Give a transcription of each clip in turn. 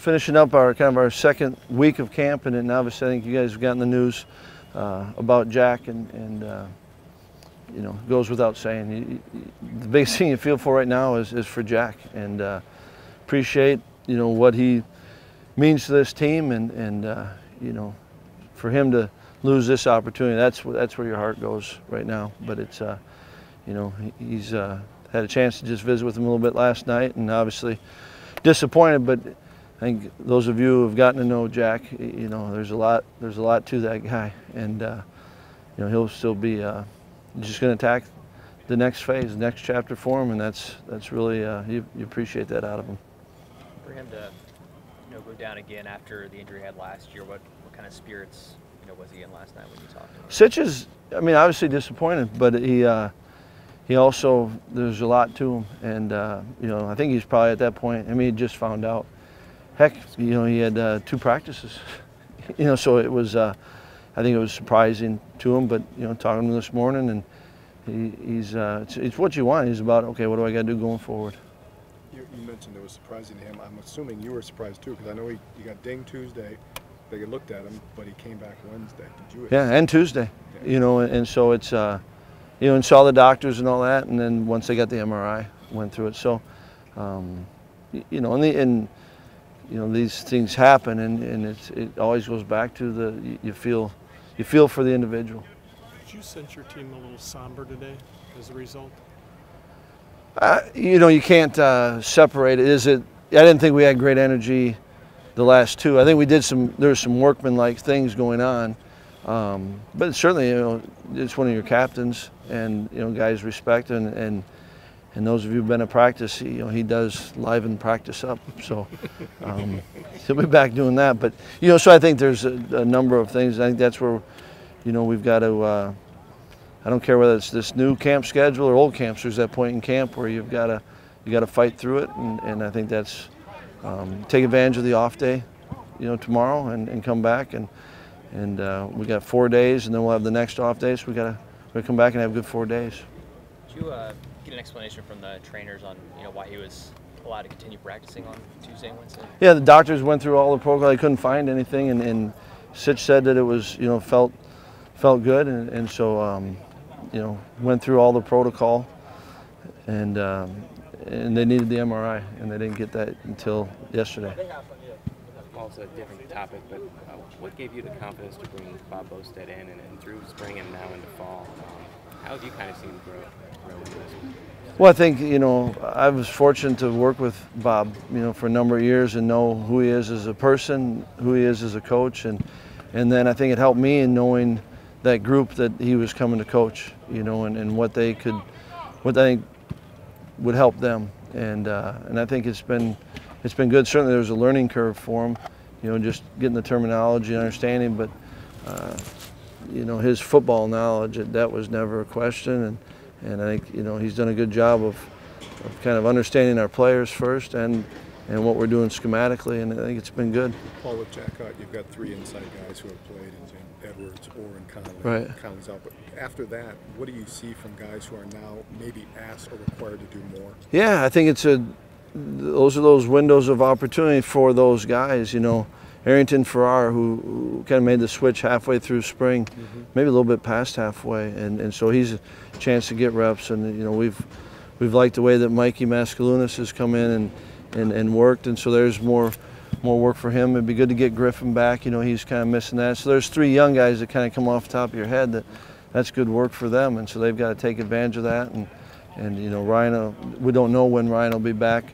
finishing up our our second week of camp, and obviously I think you guys have gotten the news about Jack, and you know, it goes without saying. The biggest thing you feel for right now is for Jack, and appreciate, you know, what he means to this team, and you know, for him to lose this opportunity, that's where your heart goes right now. But it's you know, he's had a chance to just visit with him a little bit last night, and obviously disappointed. But I think those of you who have gotten to know Jack, you know, there's a lot to that guy, and you know, he'll still be just going to attack the next phase, the next chapter for him, and that's really you appreciate that out of him. For him to, you know, go down again after the injury he had last year, what kind of spirits, you know, was he in last night when you talked to him? Cichy is, I mean, obviously disappointed, but he also, there's a lot to him, and you know, I think he's probably at that point. I mean, he just found out. Heck, you know, he had 2 practices, you know, so it was. I think it was surprising to him, but you know, talking to him this morning, and he's it's what you want. He's about, okay, what do I got to do going forward? You mentioned it was surprising to him. I'm assuming you were surprised too, because I know he got dinged Tuesday. They looked at him, but he came back Wednesday. Did you? Yeah, and Tuesday. Yeah. You know, and so it's you know, and saw the doctors and all that, and then once they got the MRI, went through it. So you know, and you know, these things happen, and it always goes back to you feel for the individual. Did you sense your team a little somber today as a result? You know, you can't separate it. I didn't think we had great energy the last 2. I think we did there's some workmanlike things going on, but certainly, you know, it's one of your captains, and you know, guys respect, and those of you who've been to practice, you know, he does liven practice up, so he'll be back doing that. But you know, so I think there's a number of things. I think that's where, you know, we've got to. I don't care whether it's this new camp schedule or old camps. There's that point in camp where you got to fight through it, and I think that's take advantage of the off day, you know, tomorrow, and come back, and we got 4 days, and then we'll have the next off day. So we got to come back and have a good 4 days. Did you get an explanation from the trainers on, you know, why he was allowed to continue practicing on Tuesday and Wednesday? Yeah, the doctors went through all the protocol. They couldn't find anything, and Cichy said that it was, you know, felt good, and so you know, went through all the protocol, and they needed the MRI, and they didn't get that until yesterday. Also a different topic, but what gave you the confidence to bring Bob Bostad in, and through spring and now into fall? How have you kind of seen him grow into this? Well, I think, you know, I was fortunate to work with Bob, you know, for a number of years, and know who he is as a person, who he is as a coach, and then I think it helped me in knowing that group that he was coming to coach, you know, and what I think would help them, and I think it's been good. Certainly, there's a learning curve for him, you know, just getting the terminology and understanding, but you know, his football knowledge, that was never a question, and I think, you know, he's done a good job of kind of understanding our players first, and what we're doing schematically, and I think it's been good. Paul, with Jack out, you've got 3 inside guys who have played in Edwards, Orr, Conley. Right. Conley's out, but after that, what do you see from guys who are now maybe asked or required to do more? Yeah, I think those are those windows of opportunity for those guys. You know, Arrington Farrar, who kind of made the switch halfway through spring, maybe a little bit past halfway, and so he's a chance to get reps. And you know, we've liked the way that Mikey Mascalunas has come in and worked, and so there's more work for him. It'd be good to get Griffin back. You know, he's kind of missing that. So there's 3 young guys that kind of come off the top of your head that's good work for them, and so they've got to take advantage of that. And you know, Ryan, we don't know when Ryan will be back.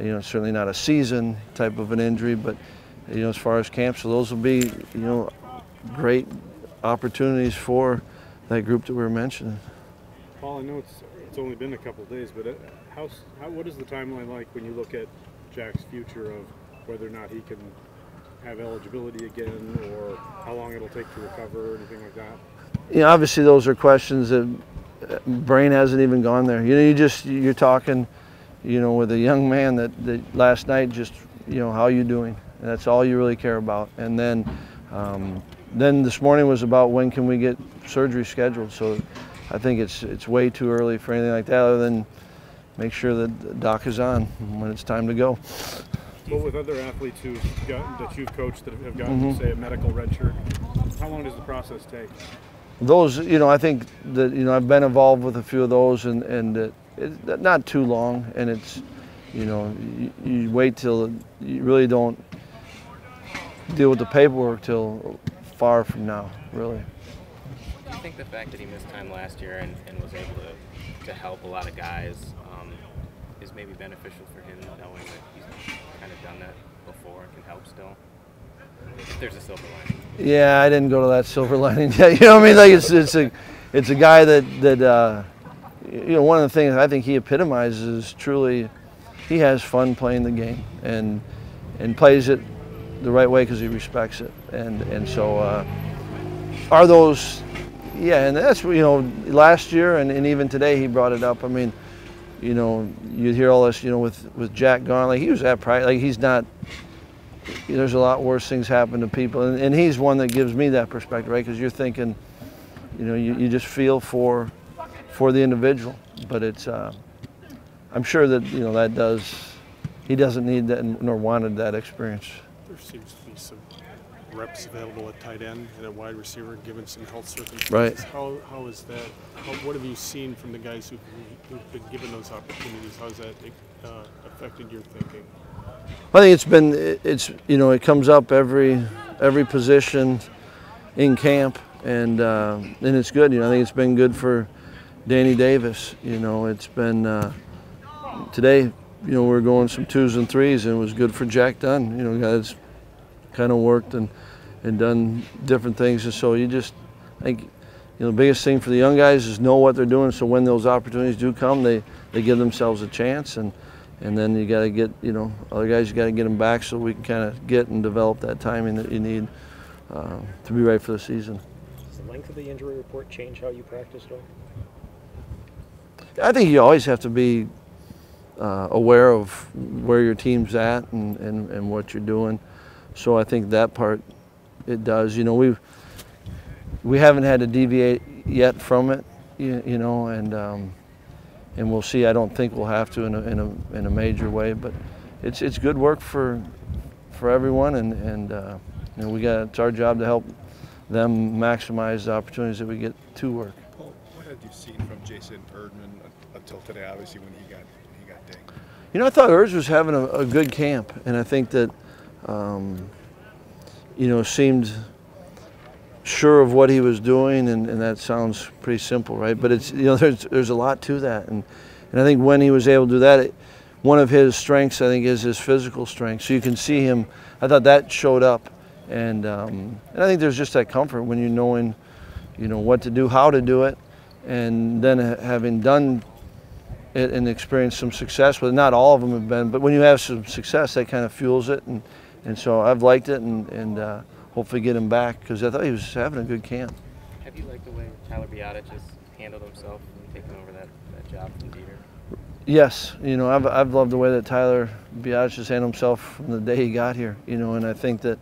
You know, certainly not a season type of an injury, but you know, as far as camp, so those will be, you know, great opportunities for that group that we were mentioning. Paul, I know it's only been a couple of days, but what is the timeline like when you look at Jack's future of whether or not he can have eligibility again, or how long it'll take to recover, or anything like that? You know, obviously those are questions that brain hasn't even gone there. You know, you're talking, you know, with a young man that last night, just, you know, how are you doing? And that's all you really care about. And then this morning was about when can we get surgery scheduled. So I think it's way too early for anything like that, other than make sure that the doc is on when it's time to go. Well, with other athletes that you've coached that have gotten, say, a medical red shirt, how long does the process take? Those, I think that, I've been involved with a few of those, and it's not too long, and it's, you wait till you really don't deal with the paperwork till far from now, really. Do you think the fact that he missed time last year and was able to help a lot of guys is maybe beneficial for him, knowing that he's kind of done that before and can help still? If there's a silver lining. Yeah, I didn't go to that silver lining yet. What I mean? Like it's a guy that one of the things I think he epitomizes is truly he has fun playing the game and plays it the right way because he respects it, and so are those. Yeah, and that's last year and even today he brought it up. I mean, you hear all this with Jack gone, like he was at practice, like he's not. There's a lot worse things happen to people, and he's one that gives me that perspective, right? Because you're thinking, you just feel for the individual, but it's I'm sure that he doesn't need that nor wanted that experience. There seems to be some reps available at tight end and at wide receiver, given some health circumstances. Right. How is that? What have you seen from the guys who've been given those opportunities? How's that affected your thinking? I think it comes up every position in camp, and it's good. I think it's been good for Danny Davis. It's been today. We're going some 2s and 3s, and it was good for Jack Dunn. Guys kind of worked and done different things, and so I think the biggest thing for the young guys is know what they're doing, so when those opportunities do come, they give themselves a chance, and then you got to get other guys, you got to get them back so we can kind of get and develop that timing that you need to be right for the season. Does the length of the injury report change how you practice at all? I think you always have to be aware of where your team's at and what you're doing. So I think that part, it does. We haven't had to deviate yet from it, and we'll see. I don't think we'll have to in a major way, but it's good work for everyone, and it's our job to help them maximize the opportunities that we get to work. Paul, what had you seen from Jason Erdman until today? Obviously, when he got dinged. I thought Erdman was having a good camp, and I think that seemed sure of what he was doing, and that sounds pretty simple, right? But it's there's a lot to that, and I think when he was able to do that, one of his strengths I think is his physical strength. So you can see him. I thought that showed up, and I think there's just that comfort when you're knowing, what to do, how to do it, and then having done it and experienced some success with it. Not all of them have been, but when you have some success, that kind of fuels it, and so I've liked it, and hopefully get him back, because I thought he was having a good camp. Have you liked the way Tyler Biadasz has handled himself and taken over that job from Dieter? Yes, I've loved the way that Tyler Biadasz has handled himself from the day he got here, and I think that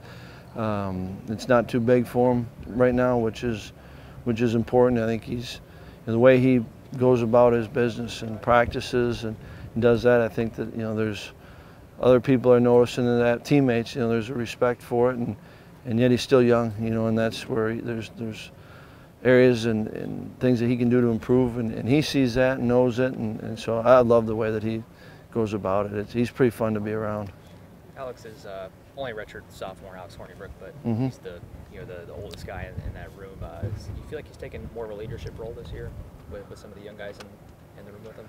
it's not too big for him right now, which is important. I think he's the way he goes about his business and practices and does that. I think that there's other people are noticing that, teammates. There's a respect for it, and yet he's still young. And that's where there's areas and things that he can do to improve, and he sees that and knows it, and so I love the way that he goes about it. He's pretty fun to be around. Alex is only a redshirt sophomore, Alex Hornibrook, but he's the oldest guy in that room. Do you feel like he's taken more of a leadership role this year with some of the young guys in the room with him?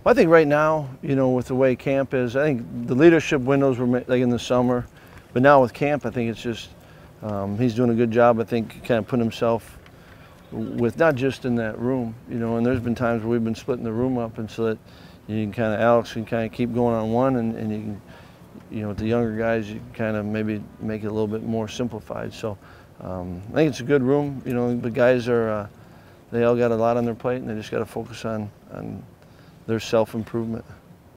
Well, I think right now, with the way camp is, I think the leadership windows were like in the summer, but now with camp, I think it's just he's doing a good job. I think kind of putting himself with not just in that room, and there's been times where we've been splitting the room up, and so that you can Alex can kind of keep going on one, and you can, with the younger guys, you can kind of maybe make it a little bit more simplified. So I think it's a good room. The guys are, they all got a lot on their plate, and they just got to focus on their self-improvement.